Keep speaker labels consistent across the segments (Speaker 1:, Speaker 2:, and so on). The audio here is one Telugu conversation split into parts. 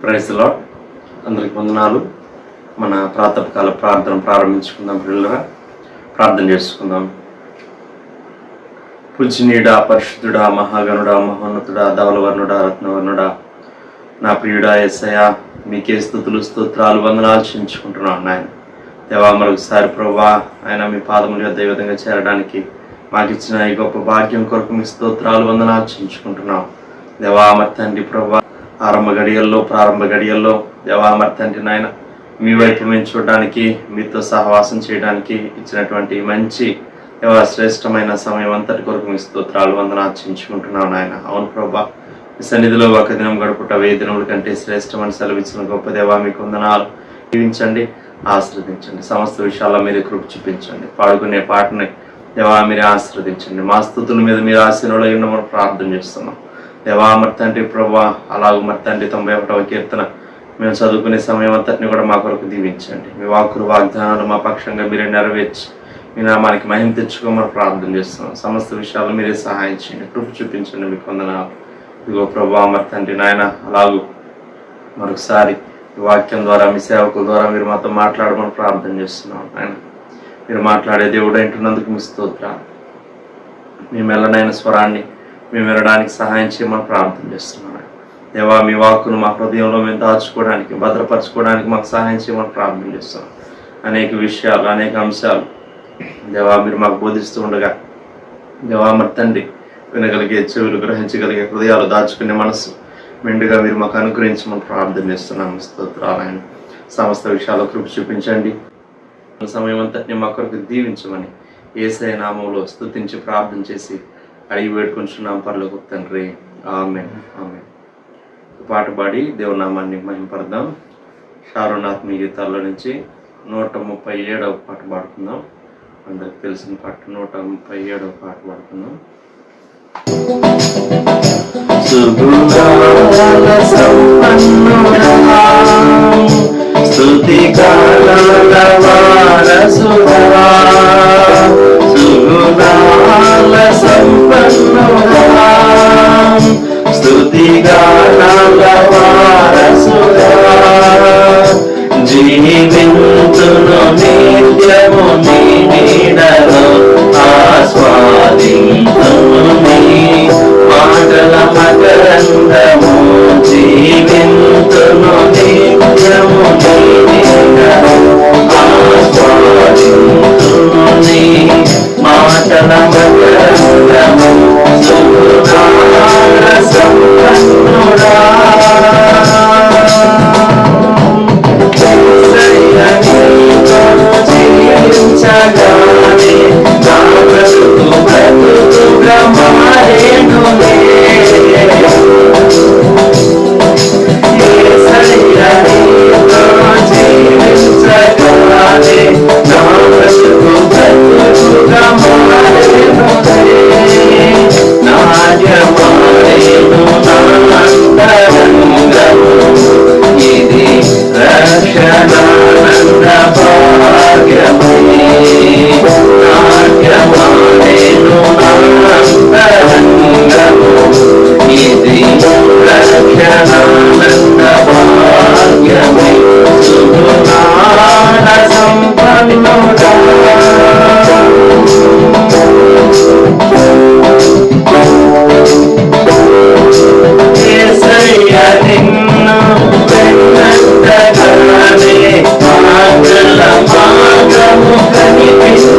Speaker 1: Praise the lord. అందరికి వందనాలు. మన ప్రాతకాల ప్రార్థన ప్రారంభించుకుందాం. పిల్లలుగా ప్రార్థన చేసుకుందాం. పూజనీయుడా, పరిశుద్ధుడా, మహాగణుడా, మహోన్నతుడా, ధవలవర్ణుడా, రత్నవర్ణుడా, నా ప్రియుడా యేసయ్యా, మీకే స్తుతులు స్తోత్రాలు వందనాలు చెల్లించుకుంటున్నాను నాయన. దేవా, మరొకసారి ప్రభువా ఆయన మీ పాదముల యొద్ద ఈ విధంగా చేరడానికి మాకు ఇచ్చిన ఈ గొప్ప భాగ్యం కొరకు మీ స్తోత్రాలు వందనాలు చెల్లించుకుంటున్నాం. దేవా మరి తండ్రి ప్రభువా, ప్రారంభ గడియల్లో దేవా మరి తండ్రి నాయన మీ వైపు మేము చూడడానికి, మీతో సహవాసం చేయడానికి ఇచ్చినటువంటి మంచి దేవా శ్రేష్టమైన సమయం అంతటి కొరకు మీ స్తోత్రాలు వందనాలు చెల్లించుకుంటున్నాం నాయన. అవును ప్రభువా, మీ సన్నిధిలో ఒక దినం గడుపుట 1000 దినముల కంటే శ్రేష్టమని సెలవిచ్చిన గొప్ప దేవా మీకు వందనాలు. దీవించండి, ఆశీర్వదించండి. సమస్త విషయాల్లో మీరు కృప చూపించండి. పాడుకునే పాటని దేవా మీరే ఆశీర్వదించండి. మా స్తుతుల మీద మీరు ఆశీర్వాదం ఉండమని ప్రార్థన చేస్తున్నాం. దేవా మరి తండ్రి ప్రభువా, అలాగూ మరి తండ్రి 91వ కీర్తన మేము చదువుకునే సమయం అంతటిని కూడా మా కొరకు దీవించండి. మీ వాక్కులు వాగ్దానాలు మా పక్షంగా మీరే నెరవేర్చి మీ నామానికి మహిమ తెచ్చుకోమని ప్రార్థన చేస్తున్నాం. సమస్త విషయాలు మీరే సహాయం చేయండి, కృప చూపించండి. మీకు వందనాలు. ఇదిగో ప్రభువా మరి తండ్రి నాయన, అలాగూ మరొకసారి ఈ వాక్యం ద్వారా మీ సేవకుల ద్వారా మీరు మాతో మాట్లాడమని ప్రార్థన చేస్తున్నాం. ఆయన మీరు మాట్లాడే దేవుడు అంటున్నందుకు మీ స్తోత్రాలు. మీ మెల్లనైన స్వరాన్ని మేము వినడానికి సహాయం చేయమని ప్రార్థన చేస్తున్నాను. దేవా మీ వాక్కును మా హృదయంలో మేము దాచుకోవడానికి, భద్రపరచుకోవడానికి మాకు సహాయం చేయమని ప్రార్థన చేస్తున్నాం. అనేక విషయాలు, అనేక అంశాలు దేవా మీరు మాకు బోధిస్తూ ఉండగా దేవా మరి తండ్రి వినగలిగే చెవులు, గ్రహించగలిగే హృదయాలు, దాచుకునే మనస్సు మెండుగా మీరు మాకు అనుగ్రహించమని ప్రార్థన చేస్తున్నాము. స్తోత్రాలైన సమస్త విషయాల్లో కృప చూపించండి. సమయం అంతటిని మా కొరకు దీవించమని యేసయ్య నామములో స్తుతించి ప్రార్థన చేసి అడిగి వేడుకుంటున్నాం పరలోక తండ్రి. ఆమేన్, ఆమేన్. పాట పాడి దేవుని నామాన్ని మహిమపడదాం. షారోన్ ఆత్మీయ గీతాల్లో నుంచి 137వ పాట పాడుకుందాం. అందరికి తెలిసిన పాట 137వ పాట పాడుకుందాం. స్తుతి గానాల వారసుడా, సుగుణాల సంపన్నుడా, స్తుతి గానాల వారసుడా, జీవింతును నిత్యము నీ నీడలో ఆస్వాదింతును నీ మాటల మకరందము, జీవింతును నిత్యము నీ నీడలో ఆస్వాదింతును నీ మాటల మకరందము, సుగుణాల సంపన్నుడా. జీవించగానే నా బ్రతుకు బ్రతుకుగా మారేనులే, జీవించగానే నా బ్రతుకు బ్రతుకుగా మారేనులే, నాట్యమాడేను నా అంతరంగము, ఇది రక్షణానంద భాగ్యమే, నాట్యమాడేను నా అంతరంగము, ఇది రక్షణానంద భాగ్యమే, సుగుణాల సంపన్నుడా. యేసయ్య నిన్ను వెన్నట్టగానే ఆకల మార్గము కనిపించ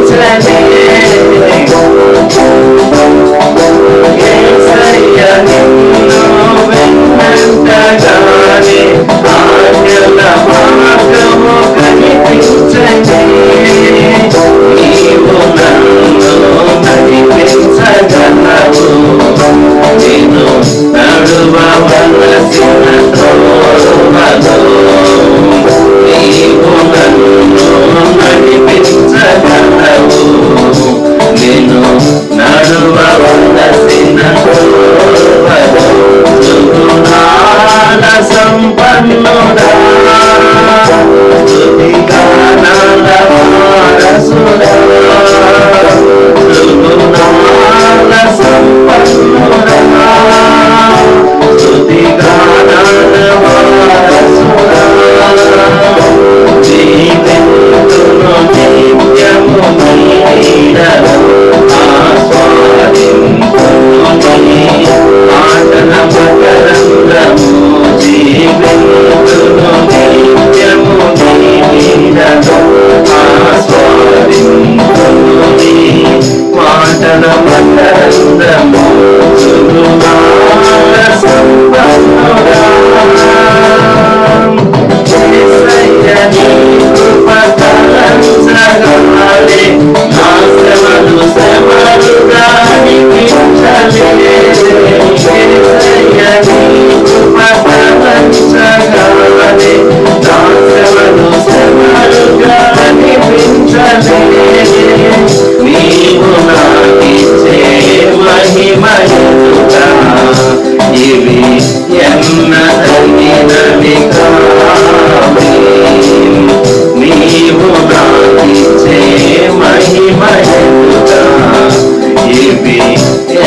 Speaker 1: నీవు నాకిచ్చే మహిమయుగా ఇవి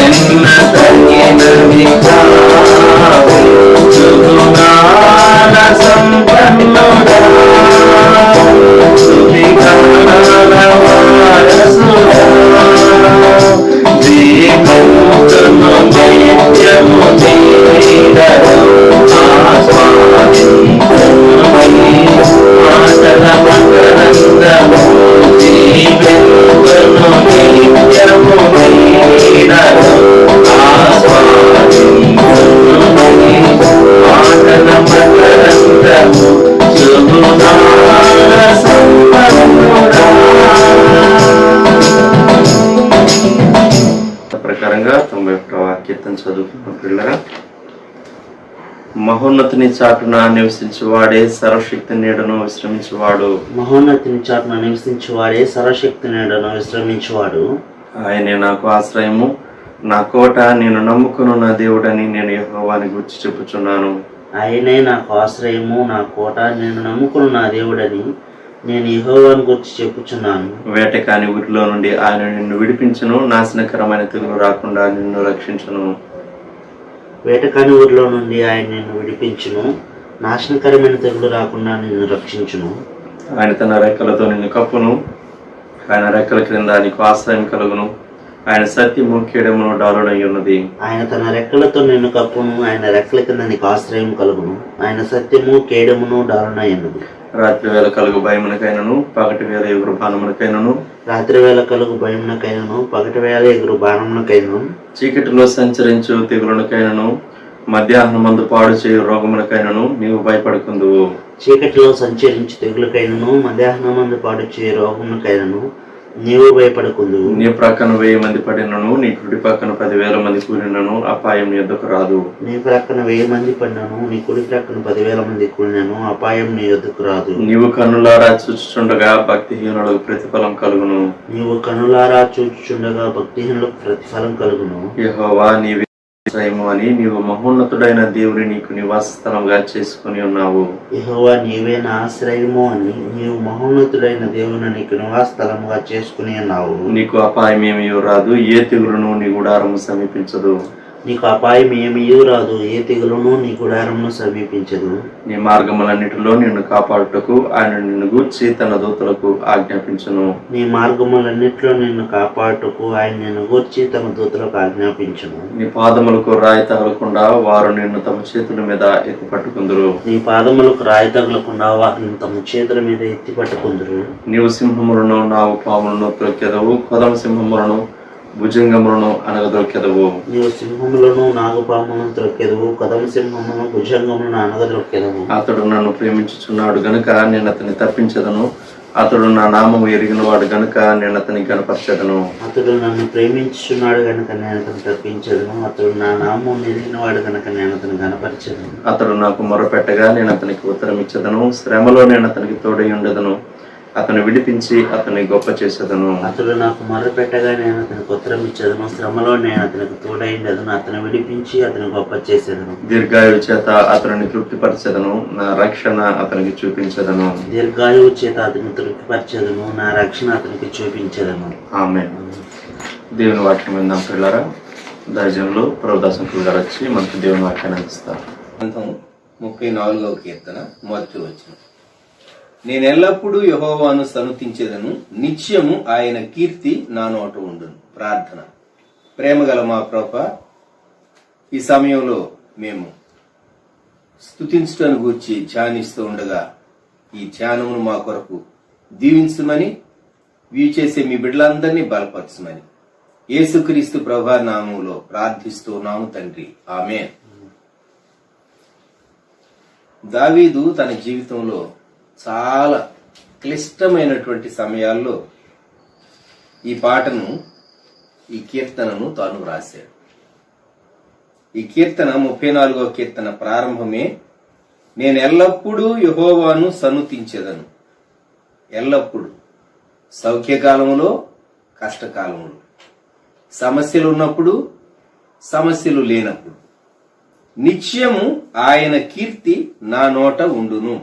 Speaker 1: ఎన్న తగినవి కావు సుగుణాల సంపన్నుడా సువిగాల వారసుడా జీవితమును నిత్యము నీడను ఆస్వాదించుమని మాటల మకరందము జీవితమును నిత్యము నీడను ఆస్వాదించుమని మాటల మకరందము సుగుణాల సంపన్నుడా. ప్రకారంగా 91వ కీర్తన చదువుకున్న పిల్లరా, మహోన్నతిని చాటున నివసించువాడే సర్వశక్తి నీడను విశ్రమించువాడు.
Speaker 2: మహోన్నతిని చాటున నివసించువాడే సర్వశక్తి నీడను విశ్రమించువాడు.
Speaker 1: ఆయనే నాకు ఆశ్రయము, నా కోట, నేను నమ్ముకున్న నా దేవుడని నేను యెహోవాని గురించి చెప్పుచున్నాను.
Speaker 2: ఆయనే నాకు ఆశ్రయము, నా కోట, నేను నమ్ముకున్న నా దేవుడని నేను యెహోవాను గురించి చెప్పుచున్నాను.
Speaker 1: వేటకాని ఊరిలో నుండి ఆయన నిన్ను విడిపించును, నాశనకరమైన తెగులు రాకుండా నిన్ను రక్షించును.
Speaker 2: వేటకాని ఊరిలో నుండి ఆయన నిన్ను విడిపించును, నాశనకరమైన తెగులు రాకుండా నిన్ను రక్షించును.
Speaker 1: ఆయన తన రెక్కలతో నిన్ను కప్పును, ఆయన రెక్కల క్రింద నీకు ఆశ్రయం కలుగును. ఆయన సత్యము కేడమును డాలుడై ఉన్నది.
Speaker 2: ఆయన తన రెక్కలతో నిన్ను కప్పును, ఆయన రెక్కల కింద నీకు ఆశ్రయం కలుగును. ఆయన సత్యము కేడమును డాలుడై ఉన్నది.
Speaker 1: రాత్రి వేళ కలుగు భయమునకైనను, పగటి వేళ ఎగురు బాణమునకైనను,
Speaker 2: రాత్రి వేళ కలుగు భయమునకైనను, పగటి వేళ ఎగురు బాణమునకైనను,
Speaker 1: చీకటిలో సంచరించు తెగులునకైనను, మధ్యాహ్నమందు పాడు చేయు రోగమునకైనను నీవు భయపడుకుందువు.
Speaker 2: చీకటిలో సంచరించు తెగులకైనను, మధ్యాహ్నమందు పాడు చేయు రోగమునకైనను నీవు భయపడకుందువు.
Speaker 1: నీ ప్రక్కన 1000 మంది పడినను, నీ కుడి పక్కన 10,000 మంది కూలినను అపాయం నీ యొద్దకు రాదు.
Speaker 2: నీ ప్రక్కన 1000 మంది పడినను, నీ కుడి ప్రక్కన 10,000 మంది కూలినను అపాయం నీ యొద్దకు రాదు.
Speaker 1: నీవు కన్నులారా చూచుచుండగా భక్తిహీనులకు ప్రతిఫలం కలుగును.
Speaker 2: నీవు కనులారా చూచుచుండగా భక్తిహీనులకు ప్రతిఫలం కలుగును.
Speaker 1: యెహోవా నీవే ఆశ్రయము అని నీవు మహోన్నతుడైన దేవుని నీకు నివాస స్థలంగా చేసుకుని ఉన్నావు.
Speaker 2: యెహోవా నీవే నా ఆశ్రయము అని నీవు మహోన్నతుడైన దేవుని నీకు నివాస స్థలముగా చేసుకుని ఉన్నావు.
Speaker 1: నీకు అపాయం ఏమీ రాదు, ఏ తెగులును నీ గుడారము సమీపించదు.
Speaker 2: నీకు అపాయం ఏమీ రాదు, ఏ తెగులును నీ గుడారమును సమీపించదు.
Speaker 1: నీ మార్గములన్నిటిలో నిన్ను కాపాడుటకు ఆయన నిన్ను గూర్చి తన దూతలకు ఆజ్ఞాపించును.
Speaker 2: నీ మార్గములన్నిటిలో నిన్ను కాపాడుటకు ఆయన నిన్ను గూర్చి తన దూతలకు ఆజ్ఞాపించును.
Speaker 1: నీ పాదములకు రాయి తగలకుండా వారు నిన్ను తమ చేతుల మీద ఎత్తి పట్టుకుందురు.
Speaker 2: నీ పాదములకు రాయి తగలకుండా వారిని తమ చేతుల మీద ఎత్తి పట్టుకుందురు.
Speaker 1: నీవు సింహములను, నావు పాములను త్రొక్కెదవు, కొదమ సింహములను, భుజంగములను అనగదొక్కెదవు.
Speaker 2: నీవు సింహములను, నాగుపాములను త్రొక్కెదవు, కదమ సింహమును, భుజంగములను అనగదొక్కెదవు.
Speaker 1: అతడు నన్ను ప్రేమించుచున్నాడు గనుక నేను అతన్ని తప్పించదను. అతడు నా నామము ఎరిగిన వాడు గనుక నేను అతని గణపరచెదను.
Speaker 2: అతడు నన్ను ప్రేమించుచున్నాడు గనుక నేను అతను తప్పించదను. అతడు నా నామం ఎరిగిన వాడు గనుక నేను అతను గణపరచెదను.
Speaker 1: అతడు నాకు మొరపెట్టగా నేను అతనికి ఉత్తరం ఇచ్చదను. శ్రమలో నేను అతనికి తోడై ఉండదను. అతను విడిపించి అతన్ని గొప్ప చేసేదను.
Speaker 2: అతడు నాకు మొరపెట్టగా నేను అతనికి ఉత్తరం ఇచ్చదను. శ్రమలో నేను అతనికి తోడై ఉండదను. అతను విడిపించి అతని గొప్ప చేసేదను.
Speaker 1: దీర్ఘాయువు చేత అతనిని తృప్తిపరచెదను. నా రక్షణ అతనికి చూపించదను.
Speaker 2: దీర్ఘాయువు చేత అతని తృప్తిపరచెదను. నా రక్షణ అతనికి చూపించదను.
Speaker 1: ఆమేన్. దేవుని వాక్యం విందాం పిల్లరా. దైవజనులు ప్రభుదాసం గారు వచ్చి మనకు దేవుని వాక్యాన్ని అందిస్తారు.
Speaker 3: 34వ కీర్తన మొదటి వచనం. నేను ఎల్లప్పుడూ యెహోవాను సన్నుతించెదను, నిత్యము ఆయన కీర్తి నా నోట ఉండును. ప్రార్థన. ప్రేమగల మా ప్రభువా, ఈ సమయంలో మేము స్తుతించటాన్ని గూర్చి ధ్యానిస్తూ ఉండగా ఈ ధ్యానమును మా కొరకు దీవించమని, వీలు చేసే మీ బిడ్డలందరినీ బలపరచమని యేసుక్రీస్తు ప్రభువా నామములో ప్రార్థిస్తున్నాము తండ్రి. ఆమేన్. దావీదు తన జీవితంలో చాలా క్లిష్టమైనటువంటి సమయాల్లో ఈ పాటను, ఈ కీర్తనను తాను రాశాడు. ఈ కీర్తన 34వ కీర్తన ప్రారంభమే నేను ఎల్లప్పుడూ యెహోవాను సన్నుతించెదను. ఎల్లప్పుడూ, సౌఖ్యకాలములో, కష్టకాలములో, సమస్యలు ఉన్నప్పుడు, సమస్యలు లేనప్పుడు, నిత్యము ఆయన కీర్తి నా నోట ఉండును.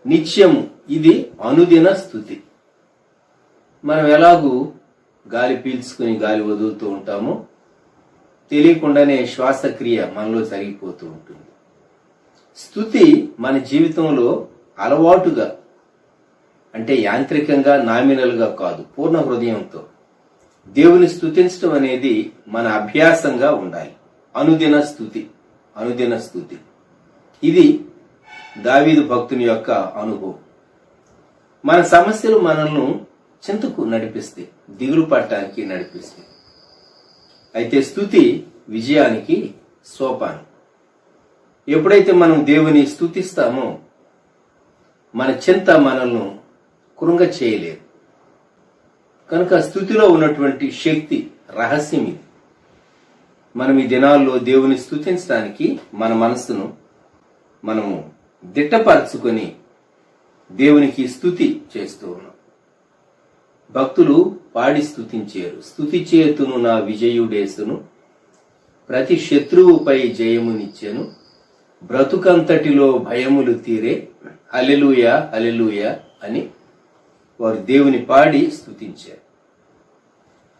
Speaker 3: నిత్యము ఇది అనుదిన స్తుతి. మనం ఎలాగూ గాలి పీల్చుకుని గాలి వదులుతూ ఉంటామో తెలియకుండానే శ్వాసక్రియ మనలో జరిగిపోతూ ఉంటుంది. స్తుతి మన జీవితంలో అలవాటుగా, అంటే యాంత్రికంగా, నామినల్గా కాదు, పూర్ణ హృదయంతో దేవుని స్తుతించడం అనేది మన అభ్యాసంగా ఉండాలి. అనుదిన స్తుతి, అనుదిన స్తుతి. ఇది దావీదు భక్తుని యొక్క అనుభవం. మన సమస్యలు మనల్ని చింతకు నడిపిస్తాయి, దిగులు పడటానికి నడిపిస్తాయి. అయితే స్తుతి విజయానికి సోపానం. ఎప్పుడైతే మనం దేవుని స్తుతిస్తామో మన చింత మనల్ని కృంగ చేయలేదు. కనుక స్తుతిలో ఉన్నటువంటి శక్తి, రహస్యం ఇది. మనం ఈ దినాల్లో దేవుని స్తుతించడానికి మన మనస్సును మనము దిట్టపరచుకొని దేవునికి స్తుతి చేస్తూ ఉన్నాం. భక్తులు పాడి స్తుతించారు. స్తుతి చేతును నా విజయుడేసును, ప్రతి శత్రువుపై జయమునిచ్చెను, బ్రతుకంతటిలో భయములు తీరే, హల్లెలూయా హల్లెలూయా అని వారు దేవుని పాడి స్తుతించారు.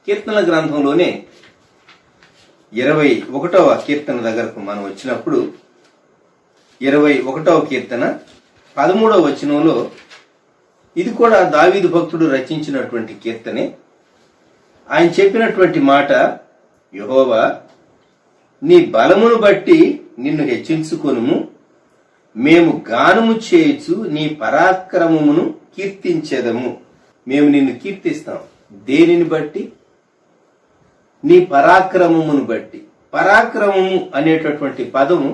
Speaker 3: కీర్తనల గ్రంథంలోనే 21వ కీర్తన దగ్గరకు మనం వచ్చినప్పుడు 21వ కీర్తన 13వ వచనంలో, ఇది కూడా దావీదు భక్తుడు రచించినటువంటి కీర్తనే. ఆయన చెప్పినటువంటి మాట, యెహోవా నీ బలమును బట్టి నిన్ను హెచ్చించుకొనుము, మేము గానము చేయుచు నీ పరాక్రమమును కీర్తించెదము. మేము నిన్ను కీర్తిస్తాం. దేనిని బట్టి? నీ పరాక్రమమును బట్టి. పరాక్రమము అనేటటువంటి పదము,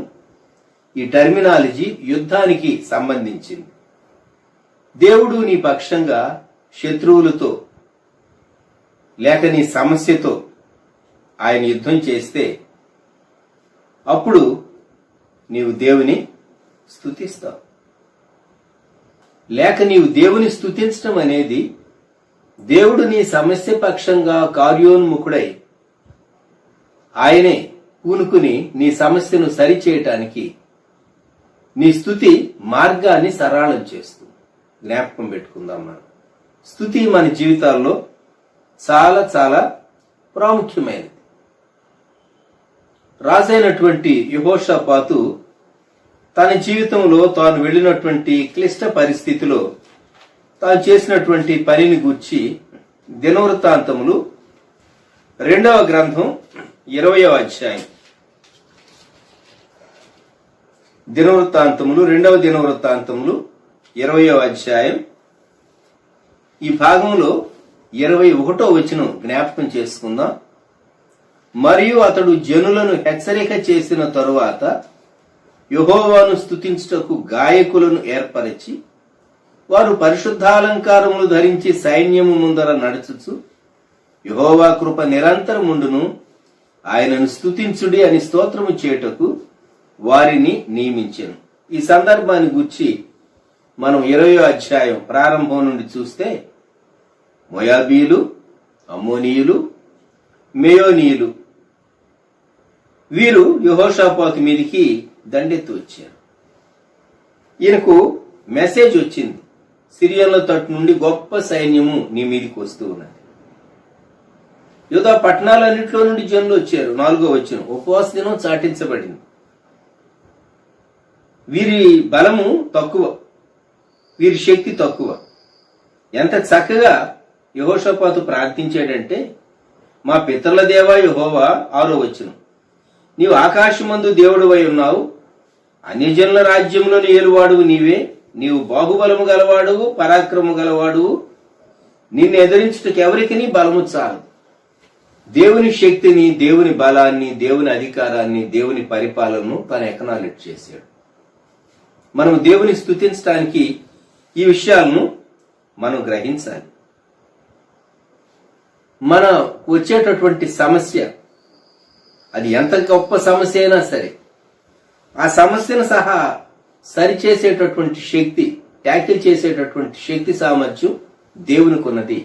Speaker 3: ఈ టర్మినాలజీ యుద్ధానికి సంబంధించింది. దేవుడు నీ పక్షంగా శత్రువులతో లేక నీ సమస్యతో ఆయన యుద్ధం చేస్తే అప్పుడు నీవు దేవుని స్తుతిస్తావు. లేక నీవు దేవుని స్తుతించడం అనేది దేవుడు నీ సమస్య పక్షంగా కార్యోన్ముఖుడై ఆయనే పూనుకుని నీ సమస్యను సరిచేయటానికి నీ స్తుతి మార్గాన్ని సరళం చేస్తుంది. జ్ఞాపకం పెట్టుకుందాం. మనం స్తుతి మన జీవితాల్లో చాలా చాలా ప్రాముఖ్యమైనది. రాజైనటువంటి యెహోషాపాతు తన జీవితంలో తాను వెళ్ళినటువంటి క్లిష్ట పరిస్థితిలో తాను చేసినటువంటి పనిని గూర్చి దినవృత్తాంతములు 2వ గ్రంథం 20వ అధ్యాయం, దినవృత్తాంతములు 2వ దినవృత్తాంతములు 20వ అధ్యాయం, ఈ భాగంలో 21వ వచనం జ్ఞాపకం చేసుకుందాం. మరియు అతడు జనులను హెచ్చరిక చేసిన తరువాత యెహోవాను స్తుతించుటకు గాయకులను ఏర్పరచి వారు పరిశుద్ధాలంకారములు ధరించి సైన్యము ముందర నడుచుచు యెహోవా కృప నిరంతరముండును, ఆయనను స్తుతించుడి అని స్తోత్రము చేయుటకు వారిని నియమించెను. ఈ సందర్భాన్ని గురించి మనం 20వ అధ్యాయం ప్రారంభం నుండి చూస్తే మోయాబీలు, అమ్మోనీయులు, మేయోనీయులు వీరు యెహోషాపాతు మీదికి దండెత్తి వచ్చారు. ఈయనకు మెసేజ్ వచ్చింది, సిరియన్ల తట్టు నుండి గొప్ప సైన్యము నీ మీదికి వస్తూ ఉన్నది. యూదా పట్టణాలన్నింటిలో నుండి జనులు వచ్చారు. 4వ వచనం, ఉపవాస దినం చాటించబడింది. వీరి బలము తక్కువ, వీరి శక్తి తక్కువ. ఎంత చక్కగా యెహోషాపాతు ప్రార్థించాడంటే, మా పితరుల దేవా యెహోవా, 6వ వచనం, నీవు ఆకాశమందు దేవుడువై ఉన్నావు, అన్యజనుల రాజ్యంలోని ఏలువాడువు నీవే, నీవు బాహుబలము గలవాడువు, పరాక్రమము గలవాడువు, నిన్ను ఎదిరించుటకు ఎవరికి బలము చాలు. దేవుని శక్తిని, దేవుని బలాన్ని, దేవుని అధికారాన్ని, దేవుని పరిపాలనను తాను ఎకనాలెడ్జ్ చేశాడు. మనం దేవుని స్తుతించడానికి ఈ విషయాలను మనం గ్రహించాలి. మన వచ్చేటటువంటి సమస్య, అది ఎంత గొప్ప సమస్య అయినా సరే, ఆ సమస్యను సహా సరిచేసేటటువంటి శక్తి, ట్యాకిల్ చేసేటటువంటి శక్తి సామర్థ్యం దేవునికి ఉన్నది.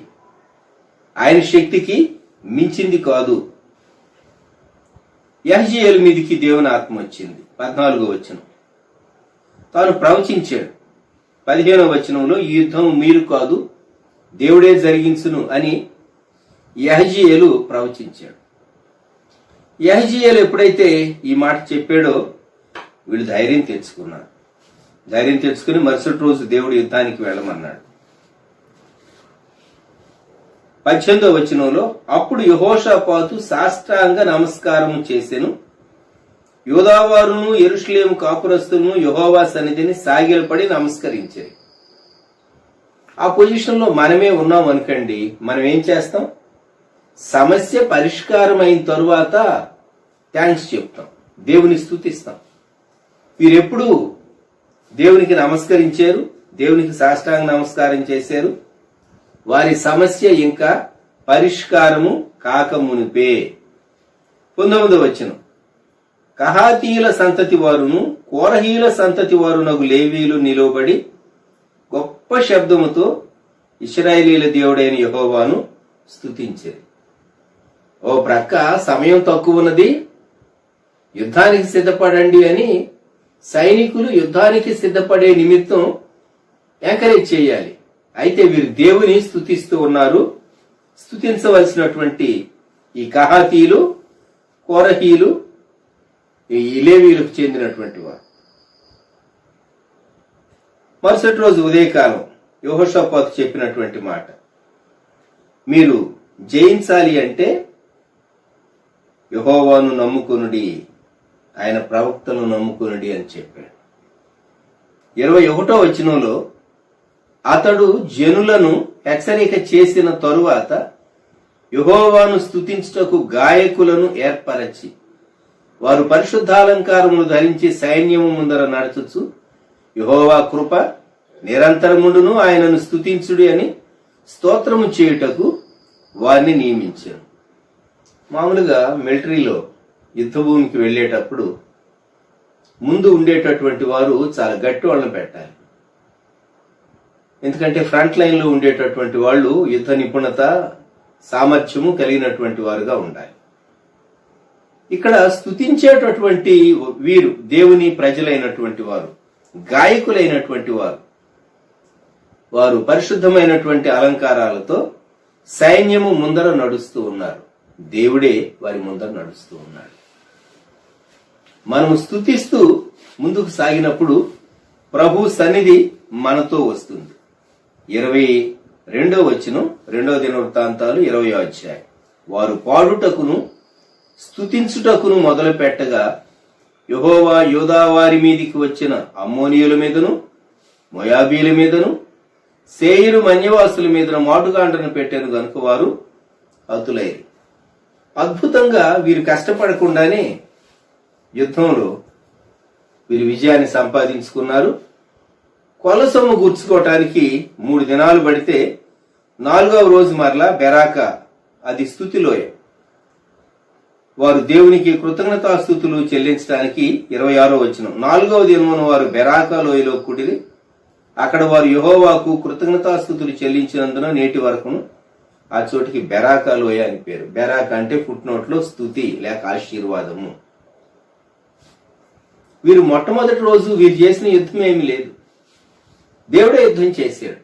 Speaker 3: ఆయన శక్తికి మించింది కాదు. యెహజీయేలు మీదికి దేవుని ఆత్మ వచ్చింది. 14వ వచనం. తాను ప్రవచించాడు. 15వ వచనంలో ఈ యుద్ధం మీరు కాదు దేవుడే జరిగించును అని యెహజీయేలు ప్రవచించాడు. యెహజీయేలు ఎప్పుడైతే ఈ మాట చెప్పాడో వీళ్ళు ధైర్యం తెచ్చుకున్నారు. ధైర్యం తెచ్చుకుని మరుసటి రోజు దేవుడు యుద్ధానికి వెళ్ళమన్నాడు. 18వ వచనంలో అప్పుడు యెహోషాపాతు సాష్టాంగ నమస్కారము చేసెను. యూదావారును యెరూషలేము కాపురస్తులను యెహోవా సన్నిధిని సాగిలపడి నమస్కరించారు. ఆ పొజిషన్ లో మనమే ఉన్నాం అనుకోండి, మనం ఏం చేస్తాం? సమస్య పరిష్కారం అయిన తరువాత థ్యాంక్స్ చెప్తాం, దేవుని స్తుతిస్తాం. వీరెప్పుడు దేవునికి నమస్కరించారు, దేవునికి సాష్టాంగ నమస్కారం చేశారు. వారి సమస్య ఇంకా పరిష్కారము కాకమునిపే. 19వ వచనం. కహాతీయుల సంతతి వారును కోరహీల సంతతి వారునగు లేవీలు నిలువబడి గొప్ప శబ్దముతో ఇశ్రాయేలీల దేవుడైన యెహోవాను స్తుతించారు. ఓ ప్రక్క సమయం తక్కువ ఉన్నది, యుద్ధానికి సిద్ధపడండి అని సైనికులు యుద్ధానికి సిద్ధపడే నిమిత్తం ఎంకరేజ్ చేయాలి. అయితే వీరు దేవుని స్తుతిస్తూ ఉన్నారు. స్తుతించవలసినటువంటి ఈ కహాతీయులు, కోరహీలు, ఈ లేవీలకు చెందినటువంటి వారు. మరుసటి రోజు ఉదయకాలం యెహోషాపాతు చెప్పినటువంటి మాట, మీరు జయించాలి అంటే యెహోవాను నమ్ముకొనుడి, ఆయన ప్రవక్తను నమ్ముకొనుడి అని చెప్పాడు. 21వ వచనంలో అతడు జనులను హెచ్చరిక చేసిన తరువాత యెహోవాను స్తుతించుటకు గాయకులను ఏర్పరచి వారు పరిశుద్ధాలంకారములు ధరించి సైన్యము ముందర నడుచుచు యెహోవా కృప నిరంతరముండును, ఆయనను స్తుతించుడి అని స్తోత్రము చేయుటకు వారిని నియమించారు. మామూలుగా మిలిటరీలో యుద్ధభూమికి వెళ్ళేటప్పుడు ముందు ఉండేటటువంటి వారు చాలా గట్టి వాళ్ళని పెట్టాలి. ఎందుకంటే ఫ్రంట్ లైన్ లో ఉండేటటువంటి వాళ్ళు యుద్ధ నిపుణత, సామర్థ్యము కలిగినటువంటి వారుగా ఉండాలి. ఇక్కడ స్తుతించేటటువంటి వీరు దేవుని ప్రజలైనటువంటి వారు, గాయకులైనటువంటి వారు, వారు పరిశుద్ధమైనటువంటి అలంకారాలతో సైన్యము ముందర నడుస్తూ ఉన్నారు. దేవుడే వారి ముందర నడుస్తూ ఉన్నాడు. మనము స్తుతిస్తూ ముందుకు సాగినప్పుడు ప్రభు సన్నిధి మనతో వస్తుంది. 22వ వచనం, 2వ దినవృత్తాంతాలు 20వ అధ్యాయం. వారు పాడుటకును స్తుతించుటకును మొదలు పెట్టగా యెహోవా యూదా వారి మీదికి వచ్చిన అమ్మోనీయుల మీదను మోయాబీల మీదను సేయీరు మన్యవాసుల మీదను మాటుగాండ్రను పెట్టాను గనుక వారు హతులైరి. అద్భుతంగా వీరు కష్టపడకుండానే యుద్ధంలో వీరు విజయాన్ని సంపాదించుకున్నారు. కొలసొమ్ము గుర్చుకోవటానికి 3 దినాలు పడితే 4వ రోజు మరలా బెరాకా, అది స్తుతిలోయ, వారు దేవునికి కృతజ్ఞతాస్తుతులు చెల్లించడానికి 26వ వచనం. 4వ దినమున వారు బెరాకా లోయలో కూడిరి. అక్కడ వారు యెహోవాకు కృతజ్ఞతాస్తుతులు చెల్లించినందున నేటి వరకును ఆ చోటికి బెరాకా లోయ అని పేరు. బెరాకా అంటే ఫుట్ నోట్ లో స్తుతి లేక ఆశీర్వాదము. వీరు మొట్టమొదటి రోజు వీరు చేసిన యుద్ధం ఏమీ లేదు, దేవుడే యుద్ధం చేశాడు.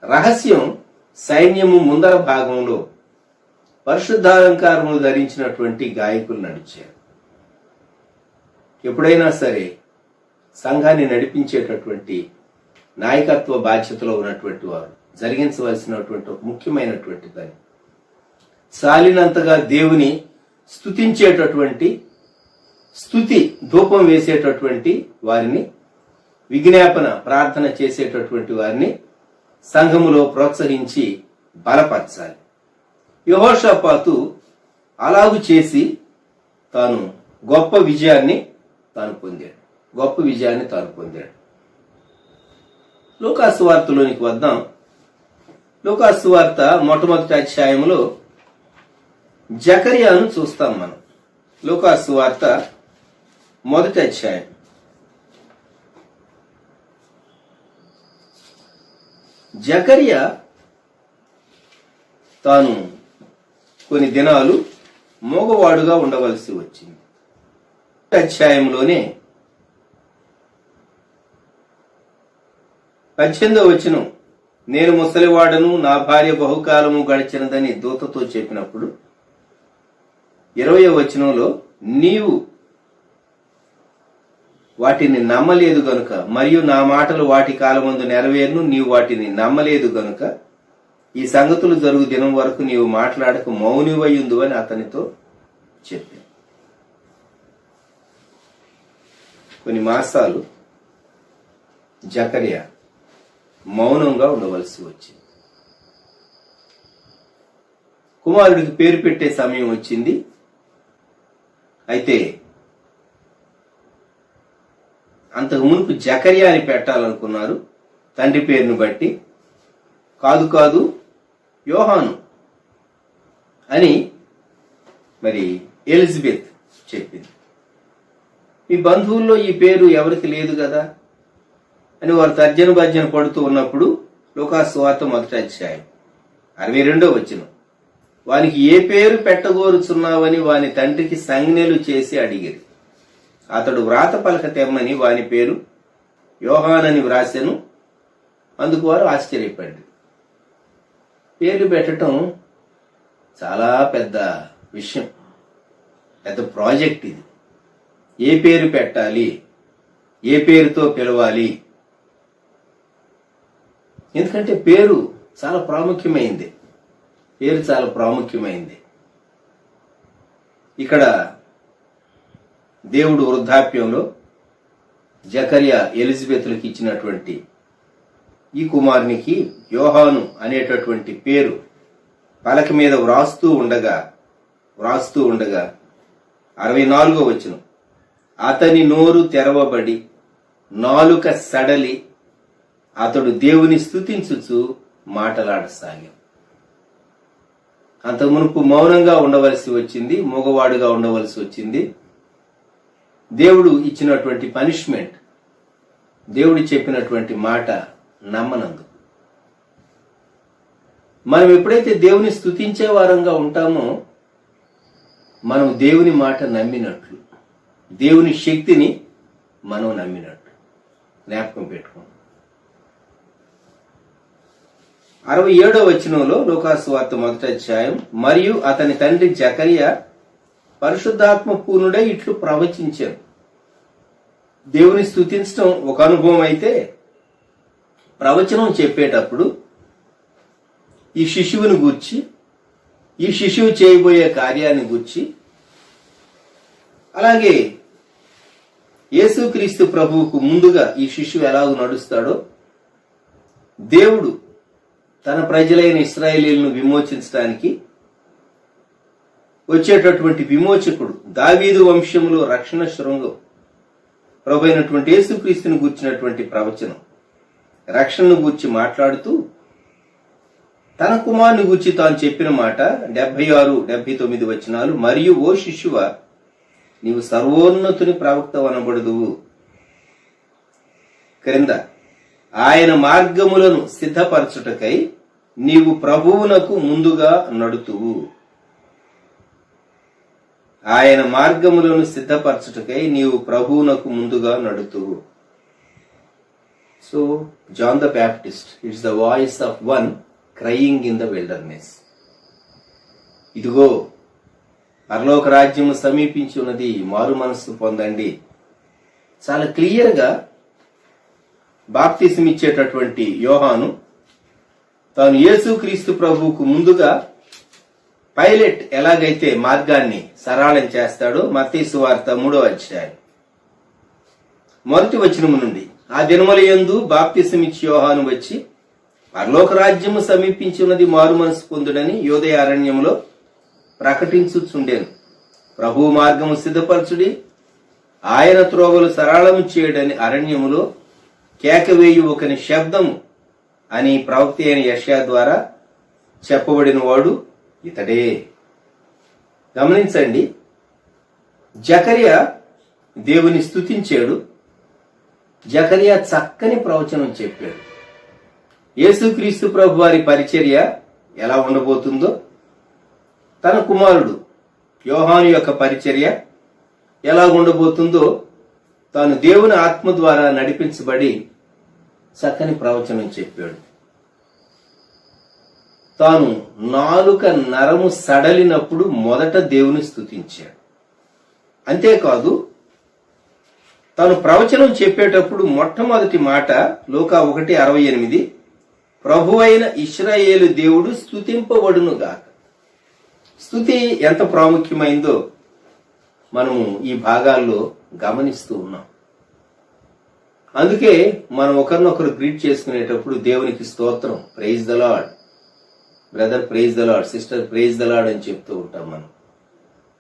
Speaker 3: రహస్యం సైన్యము ముందర భాగంలో పరిశుద్ధాలంకారములు ధరించినటువంటి గాయకులు నడిచారు. ఎప్పుడైనా సరే సంఘాన్ని నడిపించేటటువంటి నాయకత్వ బాధ్యతలో ఉన్నటువంటి వారు జరిగించవలసినటువంటి ఒక ముఖ్యమైనటువంటి పని, చాలినంతగా దేవుని స్తుతించేటటువంటి, స్తుతి ధూపం వేసేటటువంటి వారిని, విజ్ఞాపన ప్రార్థన చేసేటటువంటి వారిని సంఘములో ప్రోత్సహించి బలపరచాలి. యెహోషాపాతు అలాగు చేసి తాను గొప్ప విజయాన్ని పొందాడు. లూకా సువార్తలోనికి వద్దాం. లూకా సువార్త మొట్టమొదటి అధ్యాయంలో జకర్యాను చూస్తాం మనం. లూకా సువార్త మొదటి అధ్యాయం. జకర్యా తాను కొన్ని దినాలు మోగవాడుగా ఉండవలసి వచ్చింది. అధ్యాయంలోనే 18వ వచనం, నేను ముసలివాడను, నా భార్య బహుకాలము గడిచినదని దూతతో చెప్పినప్పుడు 20వ వచనంలో, నీవు వాటిని నమ్మలేదు గనుక మరియు నా మాటలు వాటి కాలమందు నెరవేరును, నీవు వాటిని నమ్మలేదు గనుక ఈ సంగతులు జరుగు దినం వరకు నీవు మాట్లాడక మౌనివయ్యుందు అని అతనితో చెప్పాను. కొన్ని మాసాలు జకర్యా మౌనంగా ఉండవలసి వచ్చింది. కుమారుడికి పేరు పెట్టే సమయం వచ్చింది. అయితే అంతకు మునుపు జకర్యా అని పెట్టాలనుకున్నారు తండ్రి పేరును బట్టి. కాదు యోహాను అని మరి ఎలిజబెత్ చెప్పింది. మీ బంధువుల్లో ఈ పేరు ఎవరికి లేదు కదా అని వారు తర్జన భర్జన పడుతూ ఉన్నప్పుడు లూకాసు సువార్త 1వ అధ్యాయం 62వ వచనం, వానికి ఏ పేరు పెట్టగోరుచున్నావని వాని తండ్రికి సంజ్ఞలు చేసి అడిగిరి. అతడు వ్రాత పలక తెమ్మని వాని పేరు యోహానని వ్రాసెను. అందుకు వారు ఆశ్చర్యపడ్డారు. పేర్లు పెట్టడం చాలా పెద్ద విషయం, పెద్ద ప్రాజెక్ట్ ఇది. ఏ పేరు పెట్టాలి, ఏ పేరుతో పిలవాలి, ఎందుకంటే పేరు చాలా ప్రాముఖ్యమైంది. ఇక్కడ దేవుడు వృద్ధాప్యంలో జకర్యా ఎలిజబెత్లకు ఇచ్చినటువంటి ఈ కుమారునికి యోహాను అనేటటువంటి పేరు పలక మీద వ్రాస్తూ ఉండగా 64వ వచనం, అతని నోరు తెరవబడి నాలుక సడలి అతడు దేవుని స్తుతించుచు మాటలాడసాగాం. అంత మునుపు మౌనంగా ఉండవలసి వచ్చింది, మగవాడుగా ఉండవలసి వచ్చింది. దేవుడు ఇచ్చినటువంటి పనిష్మెంట్, దేవుడు చెప్పినటువంటి మాట నమ్మనందు. మనం ఎప్పుడైతే దేవుని స్తుతించే వారంగా ఉంటామో మనం దేవుని మాట నమ్మినట్లు, దేవుని శక్తిని మనం నమ్మినట్లు. జ్ఞాపకం పెట్టుకోండి. 67వ వచనంలో లూకాసు సువార్త 1వ అధ్యాయం, మరియు అతని తండ్రి జకర్యా పరిశుద్ధాత్మ పూర్ణుడై ఇట్లు ప్రవచించారు. దేవుని స్తుతించడం ఒక అనుభవం అయితే, ప్రవచనం చెప్పేటప్పుడు ఈ శిశువుని గూర్చి, ఈ శిశువు చేయబోయే కార్యాన్ని గూర్చి, అలాగే యేసుక్రీస్తు ప్రభువుకు ముందుగా ఈ శిశువు ఎలాగో నడుస్తాడో, దేవుడు తన ప్రజలైన ఇశ్రాయేలీయులను విమోచించడానికి వచ్చేటటువంటి విమోచకుడు, దావీదు వంశంలో రక్షణ శృంగం ప్రభు అయినటువంటి యేసుక్రీస్తుని గూర్చినటువంటి ప్రవచనం, రక్షణను గూర్చి మాట్లాడుతూ తన కుమారుని గూర్చి తాను చెప్పిన మాట 76, 79 వచనాలు, మరియు ఓ శిశువ, నీవు సర్వోన్నతుని ప్రవక్త అనబడుదువు. క్రింద, ఆయన మార్గములను సిద్ధపరచుటకై నీవు ప్రభువునకు ముందుగా నడుతువు. ఆయన మార్గములను సిద్ధపరచుటకై నీవు ప్రభువునకు ముందుగా నడుతువు. So John the Baptist, it's the voice of one crying in the wilderness. ఇదిగో పరలోక రాజ్యము సమీపించి ఉన్నది, మారు మనస్సు పొందండి. చాలా క్లియర్గా బాప్తిసం ఇచ్చేటటువంటి యోహాను తాను యేసుక్రీస్తు ప్రభువుకు ముందుగా పైలట్ ఎలాగైతే మార్గాన్ని సరళం చేస్తాడో మత్తయి సువార్త 3వ అధ్యాయం 1వ వచనము నుండి, ఆ దినములయందు బాప్తిసమిచ్చి యోహాను వచ్చి పరలోక రాజ్యము సమీపించి ఉన్నది, మారు మనసు పొందుడని యోదయ అరణ్యములో ప్రకటించుచుండెను. ప్రభువు మార్గము సిద్ధపరచుడి, ఆయన త్రోవలు సరళము చేయడని అరణ్యములో కేకవేయు ఒకని శబ్దము అని ప్రవక్త అయిన యెషయా ద్వారా చెప్పబడిన వాడు ఇతడే. గమనించండి, జకర్యా దేవుని స్తుతించాడు, జకర్యా చక్కని ప్రవచనం చెప్పాడు. యేసుక్రీస్తు ప్రభు వారి పరిచర్య ఎలా ఉండబోతుందో, తన కుమారుడు యోహాను యొక్క పరిచర్య ఎలా ఉండబోతుందో తాను దేవుని ఆత్మ ద్వారా నడిపించబడి చక్కని ప్రవచనం చెప్పాడు. తాను నాలుక నరము సడలినప్పుడు మొదట దేవుని స్తుతించాడు. అంతేకాదు, తాను ప్రవచనం చెప్పేటప్పుడు మొట్టమొదటి మాట లూకా 1:68, ప్రభువైన ఇశ్రాయేలు దేవుడు స్తుతింపబడును గాక. స్తుతి ఎంత ప్రాముఖ్యమైందో మనము ఈ భాగాల్లో గమనిస్తూ ఉన్నాం. అందుకే మనం ఒకరినొకరు గ్రీట్ చేసుకునేటప్పుడు దేవునికి స్తోత్రం, praise the Lord, brother praise the Lord, sister praise the Lord అని చెప్తూ ఉంటాం. మనం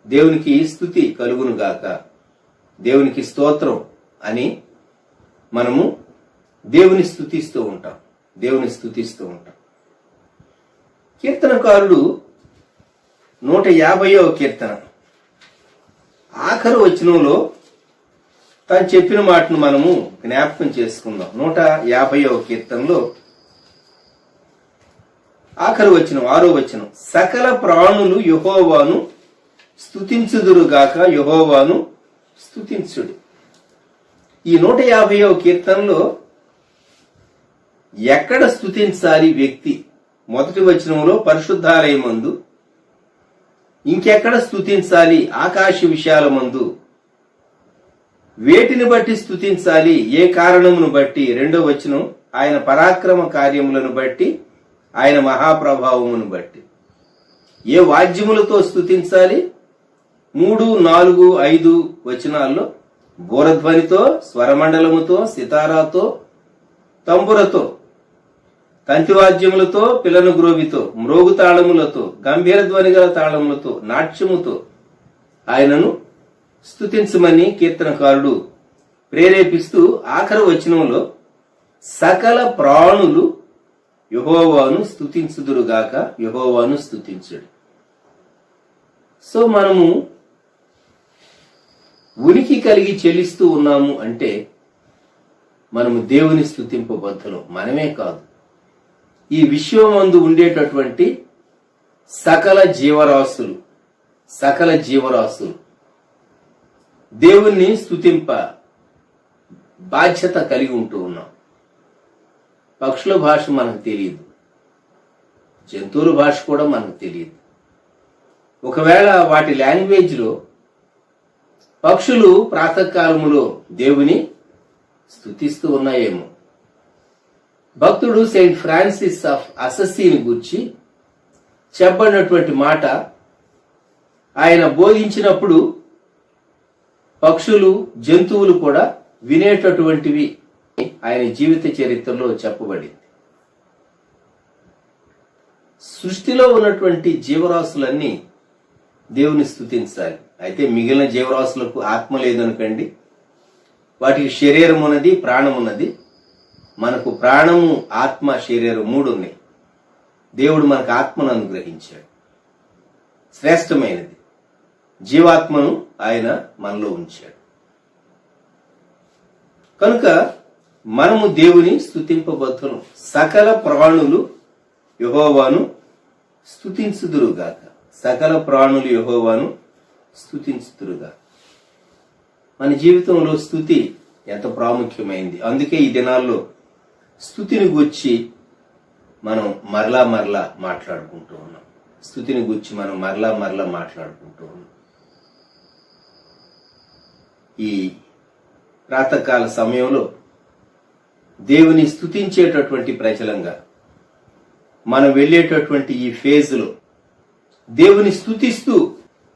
Speaker 3: దేవునికి స్తుతి కలుగును గాక, దేవునికి స్తోత్రం అని మనము దేవుని స్తుతిస్తూ ఉంటాం. కీర్తనకారుడు 150వ కీర్తన ఆఖరు వచనంలో తాను చెప్పిన మాటను మనము జ్ఞాపకం చేసుకుందాం. 150వ కీర్తనలో ఆఖరు వచనం 6వ వచనం, సకల ప్రాణులు యెహోవాను స్తుతించుదురుగాక, యెహోవాను స్తుతించుడు. ఈ 150వ కీర్తనలో ఎక్కడ స్తుతించాలి వ్యక్తి? మొదటి వచనంలో పరిశుద్ధాలయమందు, ఇంకెక్కడ స్తుతించాలి? ఆకాశ విశాలమందు. వేటిని బట్టి స్తుతించాలి? ఏ కారణమును బట్టి? రెండో వచనం, ఆయన పరాక్రమ కార్యములను బట్టి, ఆయన మహాప్రభావమును బట్టి. ఏ వాద్యములతో స్తుతించాలి? 3, 4, 5 వచనాల్లో బూరధ్వనితో, స్వరమండలముతో, సితారాతో, తంబురతో, కంతివాద్యములతో, పిలను గ్రోవితో, మ్రోగు తాళములతో, గంభీర ధ్వని గల తాళములతో, నాట్యముతో ఆయనను స్తుతించమని కీర్తనకారుడు ప్రేరేపిస్తూ ఆఖరి వచనంలో సకల ప్రాణులు యెహోవాను స్తుతించుదురుగాక, యెహోవాను స్తుతించుడు. సో మనము ఉనికి కలిగి చెల్లిస్తూ ఉన్నాము అంటే మనము దేవుని స్తుతింపబద్ధులం. మనమే కాదు, ఈ విశ్వమందు ఉండేటటువంటి సకల జీవరాశులు దేవుణ్ణి స్తుతింప బాధ్యత కలిగి ఉంటూ ఉన్నాం. పక్షుల భాష మనకు తెలియదు, జంతువుల భాష కూడా మనకు తెలియదు. ఒకవేళ వాటి లాంగ్వేజ్ లో పక్షులు ప్రాతకాలములో దేవుని స్తుతిస్తూ ఉన్నాయేమో. భక్తుడు సెయింట్ ఫ్రాన్సిస్ ఆఫ్ అససీని గురించి చెప్పబడినటువంటి మాట, ఆయన బోధించినప్పుడు పక్షులు, జంతువులు కూడా వినేటటువంటివి ఆయన జీవిత చరిత్రలో చెప్పబడింది. సృష్టిలో ఉన్నటువంటి జీవరాశులన్నీ దేవుని స్తుతించాలి. అయితే మిగిలిన జీవరాశులకు ఆత్మ లేదనుకండి, వాటికి శరీరం ఉన్నది, ప్రాణం ఉన్నది. మనకు ప్రాణము, ఆత్మ, శరీరం 3 ఉన్నాయి. దేవుడు మనకు ఆత్మను అనుగ్రహించాడు, శ్రేష్టమైనది. జీవాత్మను ఆయన మనలో ఉంచాడు. కనుక మనము దేవుని స్తుతింపబద్ధులం. సకల ప్రాణులు యెహోవాను స్తుతించుదురుగాక, సకల ప్రాణులు యెహోవాను స్తుతించుదురుగాక. మన జీవితంలో స్తుతి ఎంత ప్రాముఖ్యమైంది. అందుకే ఈ దినాల్లో స్తుతిని గూర్చి మనం మరలా మాట్లాడుకుంటూ ఉన్నాం. ఈ ప్రాతకాల సమయంలో దేవుని స్తుతించేటటువంటి ప్రజలంగా మనం వెళ్ళేటటువంటి ఈ ఫేజ్లో దేవుని స్తుతిస్తూ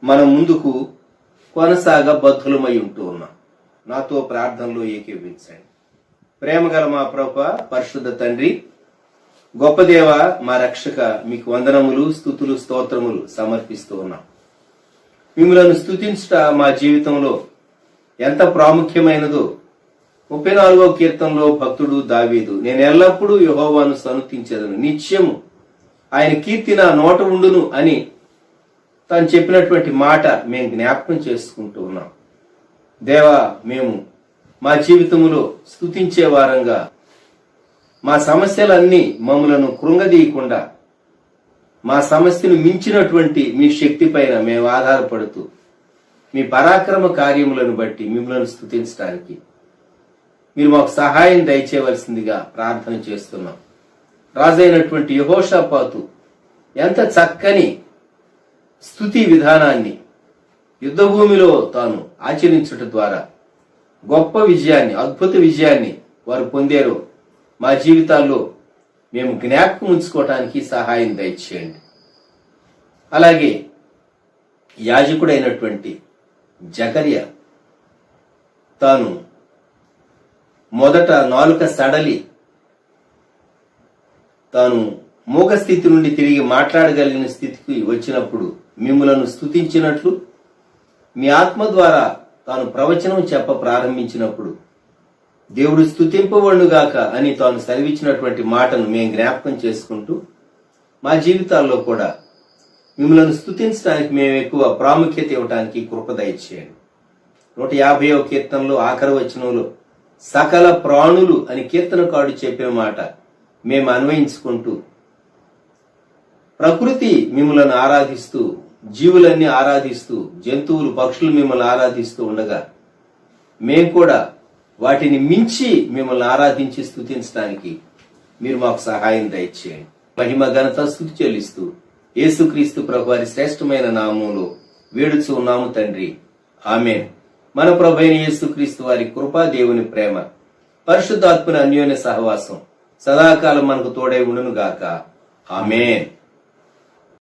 Speaker 3: మనం ముందుకు కొనసాగబద్ధులమై ఉంటూ ఉన్నాం. నాతో ప్రార్థనలో ఏకీభవించండి. ప్రేమగల మా ప్రభువా, పరిశుద్ధ తండ్రి, గొప్ప దేవ, మా రక్షక, మీకు వందనములు, స్తుతులు, స్తోత్రములు సమర్పిస్తూ ఉన్నాం. మిమ్మలను స్తుతించుట మా జీవితంలో ఎంత ప్రాముఖ్యమైనదో 34వ కీర్తనలో భక్తుడు దావీదు, నేను ఎల్లప్పుడూ యెహోవాను సన్నుతించెదను, నిత్యము ఆయన కీర్తి నా నోట ఉండును అని తాను చెప్పినటువంటి మాట మేము జ్ఞాపకం చేసుకుంటూ ఉన్నాం. దేవా, మేము మా జీవితములో స్తుతించే వారంగా, మా సమస్యలన్నీ మమ్మలను కృంగదీయకుండా మా సమస్యను మించినటువంటి మీ శక్తి పైన మేము ఆధారపడుతూ మీ పరాక్రమ కార్యములను బట్టి మిమ్మల్ని స్తుతించడానికి మీరు మాకు సహాయం దయచేయవలసిందిగా ప్రార్థన చేస్తున్నాం. రాజైనటువంటి యెహోషాపాతు ఎంత చక్కని స్తుతి విధానాన్ని యుద్ధభూమిలో తాను ఆచరించుట ద్వారా గొప్ప విజయాన్ని, అద్భుత విజయాన్ని వారు పొందారో మా జీవితాల్లో మేము జ్ఞాపకం ఉంచుకోవటానికి సహాయం దయచేయండి. అలాగే యాజకుడైనటువంటి జకర్యా తాను మొదట నాలుక సడలి తాను మూగ స్థితి నుండి తిరిగి మాట్లాడగలిగిన స్థితికి వచ్చినప్పుడు మిమ్ములను స్తుతించినట్లు మీ ఆత్మ ద్వారా తాను ప్రవచనం చెప్ప ప్రారంభించినప్పుడు దేవుడు స్తుతింపబడుగాక అని తాను సెలవిచ్చినటువంటి మాటను మేము జ్ఞాపకం చేసుకుంటూ మా జీవితాల్లో కూడా మిమ్మల్ని స్తుతించడానికి మేము ఎక్కువ ప్రాముఖ్యత ఇవ్వడానికి కృప దయచేయండి. 150వ కీర్తనలో ఆఖరి వచనంలో సకల ప్రాణులు అని కీర్తనకారుడు చెప్పిన మాట మేము అన్వయించుకుంటూ ప్రకృతి మిమ్మల్ని ఆరాధిస్తూ, జీవులన్నీ ఆరాధిస్తూ, జంతువులు పక్షులు మిమ్మల్ని ఆరాధిస్తూ ఉండగా మేము కూడా వాటిని మించి మిమ్మల్ని ఆరాధించి స్తుతించడానికి మీరు మాకు సహాయం దయచేయండి. మహిమ ఘనత స్తుతి చెల్లిస్తూ యేసుక్రీస్తు ప్రభువారి శ్రేష్టమైన నామములో వేడుచు ఉన్నాము తండ్రి, ఆమేన్. మన ప్రభువైన యేసుక్రీస్తు వారి కృపా, దేవుని ప్రేమ, పరిశుద్ధాత్మని అన్యోన్య సహవాసం సదాకాలం మనకు తోడై ఉండును గాక. ఆమేన్.